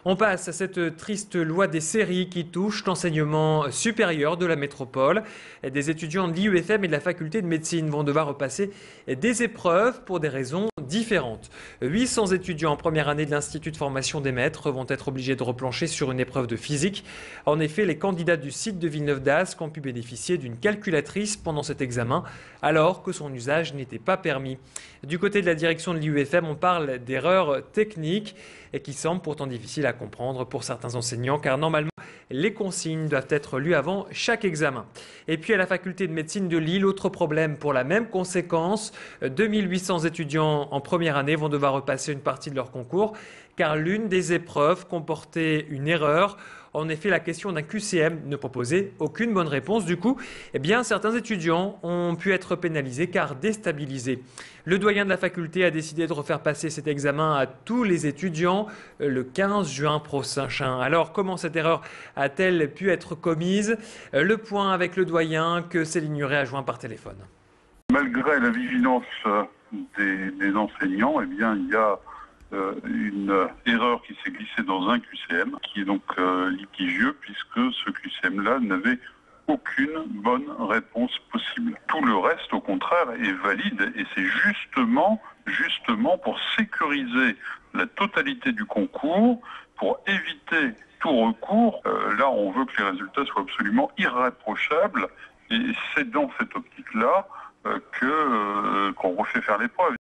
On passe à cette triste loi des séries qui touche l'enseignement supérieur de la métropole. Des étudiants de l'IUFM et de la faculté de médecine vont devoir repasser des épreuves pour des raisons différentes. 800 étudiants en première année de l'Institut de formation des maîtres vont être obligés de replancher sur une épreuve de physique. En effet, les candidats du site de Villeneuve d'Ascq ont pu bénéficier d'une calculatrice pendant cet examen, alors que son usage n'était pas permis. Du côté de la direction de l'IUFM, on parle d'erreurs techniques et qui semblent pourtant difficiles à comprendre pour certains enseignants, car normalement, les consignes doivent être lues avant chaque examen. Et puis à la faculté de médecine de Lille, autre problème pour la même conséquence. 2800 étudiants en première année vont devoir repasser une partie de leur concours, car l'une des épreuves comportait une erreur. En effet, la question d'un QCM ne proposait aucune bonne réponse. Du coup, certains étudiants ont pu être pénalisés car déstabilisés. Le doyen de la faculté a décidé de refaire passer cet examen à tous les étudiants le 15 juin prochain. Alors, comment cette erreur a-t-elle pu être commise? Le point avec le doyen que Céline Nuret a joint par téléphone. Malgré la vigilance des enseignants, il y a une erreur qui s'est glissée dans un QCM, qui est donc litigieux, puisque ce QCM-là n'avait aucune bonne réponse possible. Tout le reste, au contraire, est valide, et c'est justement pour sécuriser la totalité du concours, pour éviter tout recours. Là, on veut que les résultats soient absolument irréprochables, et c'est dans cette optique-là qu'on refait faire l'épreuve.